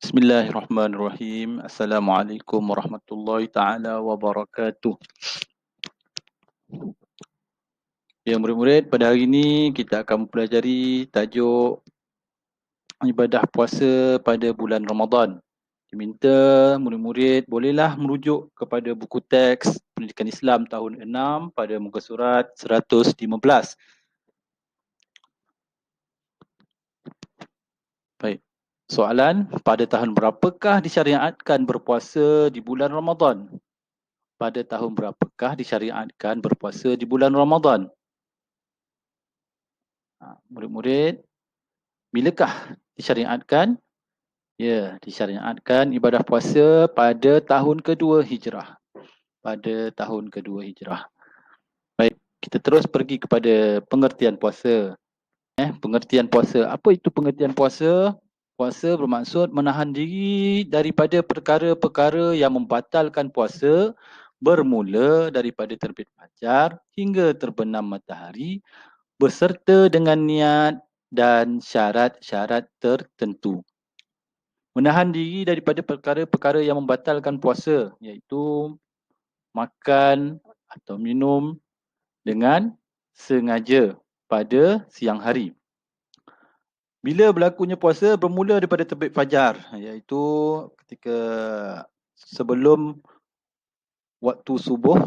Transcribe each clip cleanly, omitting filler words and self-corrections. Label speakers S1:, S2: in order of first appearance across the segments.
S1: Bismillahirrahmanirrahim. Assalamualaikum warahmatullahi taala wabarakatuh. Ya murid-murid, pada hari ini kita akan mempelajari tajuk ibadah puasa pada bulan Ramadan. Diminta murid-murid bolehlah merujuk kepada buku teks Pendidikan Islam tahun 6 pada muka surat 115. Baik. Soalan, pada tahun berapakah disyariatkan berpuasa di bulan Ramadan? Pada tahun berapakah disyariatkan berpuasa di bulan Ramadan? Murid-murid, bilakah disyariatkan? Ya, disyariatkan ibadah puasa pada tahun kedua Hijrah. Pada tahun kedua Hijrah. Baik, kita terus pergi kepada pengertian puasa. Pengertian puasa. Apa itu pengertian puasa? Puasa bermaksud menahan diri daripada perkara-perkara yang membatalkan puasa bermula daripada terbit fajar hingga terbenam matahari beserta dengan niat dan syarat-syarat tertentu. Menahan diri daripada perkara-perkara yang membatalkan puasa, iaitu makan atau minum dengan sengaja pada siang hari. Bila berlakunya puasa bermula daripada terbit fajar, iaitu ketika sebelum waktu subuh,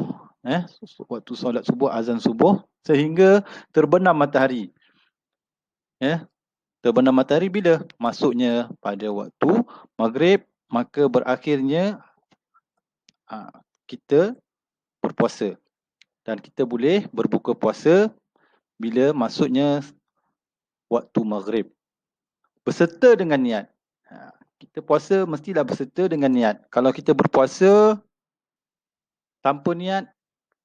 S1: waktu solat subuh, azan subuh sehingga terbenam matahari. Terbenam matahari bila? Masuknya pada waktu maghrib, maka berakhirnya kita berpuasa. Dan kita boleh berbuka puasa bila masuknya waktu maghrib. Berserta dengan niat. Kita puasa mestilah berserta dengan niat. Kalau kita berpuasa tanpa niat,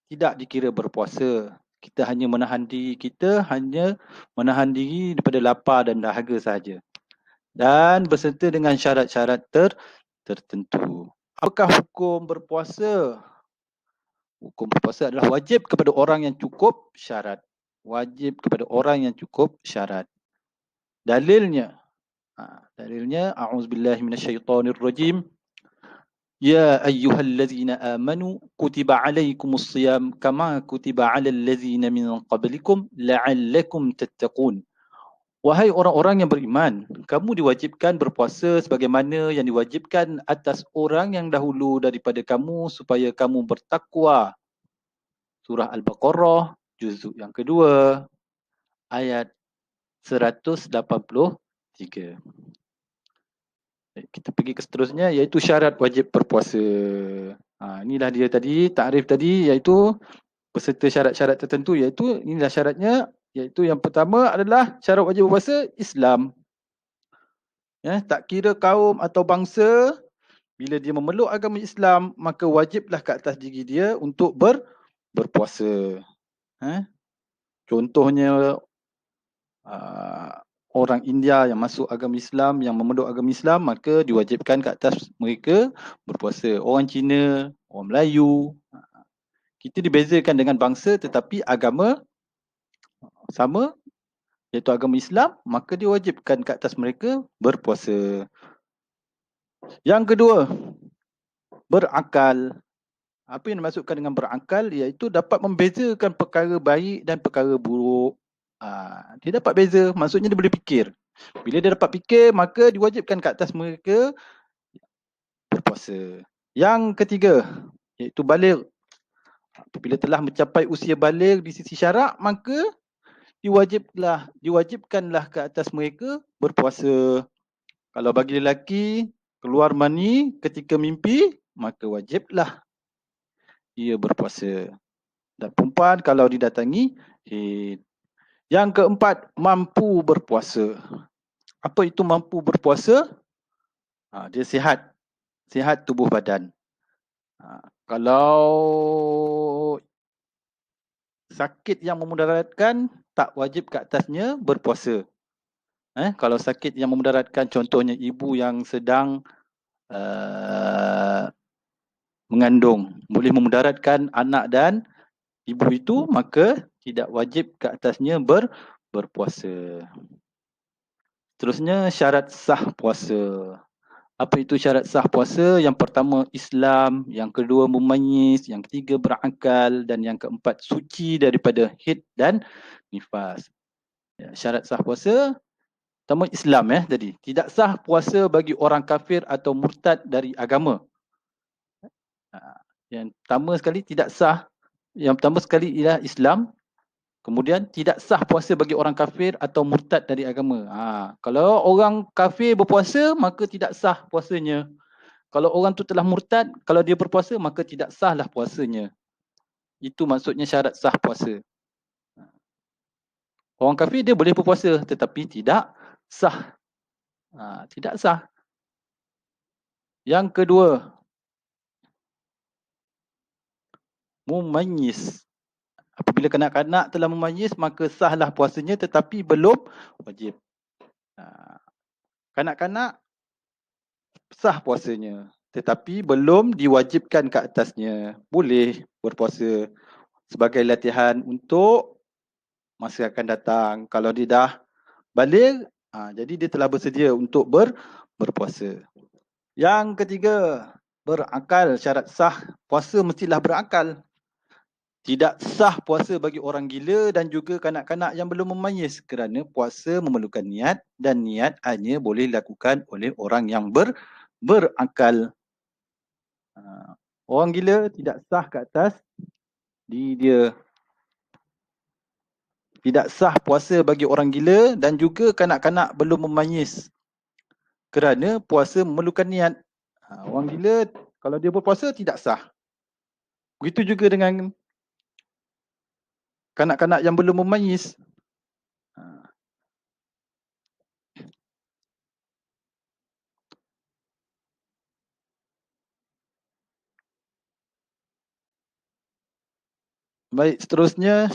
S1: tidak dikira berpuasa. Kita hanya menahan diri daripada lapar dan dahaga sahaja. Dan berserta dengan syarat-syarat tertentu. Apakah hukum berpuasa? Hukum berpuasa adalah wajib kepada orang yang cukup syarat. Wajib kepada orang yang cukup syarat. Dalilnya, a'udzubillahi minasyaitonirrajim. Ya ayyuhallazina amanu kutiba alaikumusiyam kama kutiba alal ladzina min qablikum la'allakum tattaqun. Wahai orang-orang yang beriman, kamu diwajibkan berpuasa sebagaimana yang diwajibkan atas orang yang dahulu daripada kamu supaya kamu bertakwa. Surah Al-Baqarah, juzuk yang kedua, ayat 183. Kita pergi ke seterusnya, iaitu syarat wajib berpuasa. Inilah dia tadi, takrif tadi, iaitu beserta syarat-syarat tertentu, iaitu inilah syaratnya, iaitu yang pertama adalah syarat wajib berpuasa Islam. Tak kira kaum atau bangsa, bila dia memeluk agama Islam, maka wajiblah ke atas diri dia untuk berpuasa. Contohnya, orang India yang masuk agama Islam, yang memeluk agama Islam, maka diwajibkan ke atas mereka berpuasa. Orang Cina, orang Melayu, kita dibezakan dengan bangsa tetapi agama sama, iaitu agama Islam, maka diwajibkan ke atas mereka berpuasa. Yang kedua, berakal. Apa yang dimaksudkan dengan berakal? Iaitu dapat membezakan perkara baik dan perkara buruk. Dia dapat beza, maksudnya dia boleh fikir. Bila dia dapat fikir, maka diwajibkan ke atas mereka berpuasa. Yang ketiga, iaitu baligh. Apabila telah mencapai usia baligh di sisi syarak, maka diwajibkanlah ke atas mereka berpuasa. Kalau bagi lelaki keluar mani ketika mimpi, maka wajiblah ia berpuasa. Dan perempuan kalau didatangi haid. Yang keempat, mampu berpuasa. Apa itu mampu berpuasa? Dia sihat tubuh badan. Kalau sakit yang memudaratkan, tak wajib ke atasnya berpuasa. Kalau sakit yang memudaratkan, contohnya ibu yang sedang mengandung, boleh memudaratkan anak dan ibu itu, maka tidak wajib ke atasnya berpuasa. Terusnya, syarat sah puasa. Apa itu syarat sah puasa? Yang pertama Islam, yang kedua mumayyiz, yang ketiga berakal dan yang keempat suci daripada haid dan nifas. Ya, syarat sah puasa pertama Islam tadi. Tidak sah puasa bagi orang kafir atau murtad dari agama. Yang pertama sekali tidak sah. Yang pertama sekali ialah Islam. Kemudian tidak sah puasa bagi orang kafir atau murtad dari agama. Kalau orang kafir berpuasa maka tidak sah puasanya. Kalau orang tu telah murtad, kalau dia berpuasa maka tidak sahlah puasanya. Itu maksudnya syarat sah puasa. Orang kafir dia boleh berpuasa tetapi tidak sah. Tidak sah. Yang kedua, mumayyiz. Apabila kanak-kanak telah mumayyiz maka sahlah puasanya tetapi belum wajib. Kanak-kanak sah puasanya tetapi belum diwajibkan ke atasnya. Boleh berpuasa sebagai latihan untuk masa akan datang. Kalau dia dah balik, jadi dia telah bersedia untuk berpuasa. Yang ketiga, berakal. Syarat sah puasa mestilah berakal. Tidak sah puasa bagi orang gila dan juga kanak-kanak yang belum memayis kerana puasa memerlukan niat dan niat hanya boleh dilakukan oleh orang yang berakal. Orang gila tidak sah ke atas dia. Tidak sah puasa bagi orang gila dan juga kanak-kanak belum memayis kerana puasa memerlukan niat. Orang gila kalau dia berpuasa tidak sah. Begitu juga dengan kanak-kanak yang belum memayis. Baik, seterusnya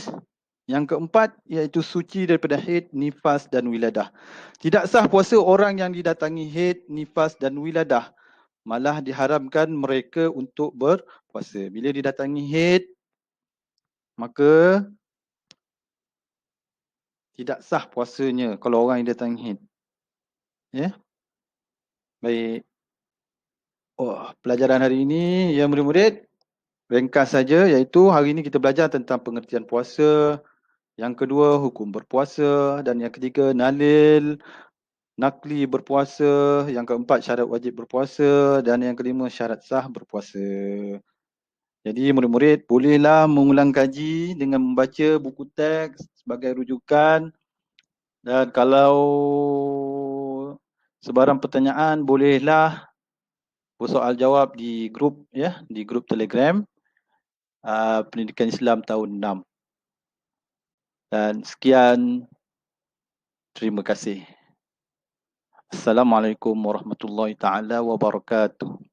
S1: yang keempat iaitu suci daripada haid, nifas dan wiladah. Tidak sah puasa orang yang didatangi haid, nifas dan wiladah. Malah diharamkan mereka untuk berpuasa. Bila didatangi haid, maka tidak sah puasanya kalau orang yang datangi haid. Ya. Baik. Pelajaran hari ini ya murid-murid ringkas saja iaitu hari ini kita belajar tentang pengertian puasa, yang kedua hukum berpuasa dan yang ketiga nalil, nakli berpuasa, yang keempat syarat wajib berpuasa dan yang kelima syarat sah berpuasa. Jadi murid-murid bolehlah mengulang kaji dengan membaca buku teks sebagai rujukan dan kalau sebarang pertanyaan bolehlah bersoal jawab di grup di grup Telegram Pendidikan Islam tahun 6. Dan sekian, terima kasih. Assalamualaikum warahmatullahi taala wabarakatuh.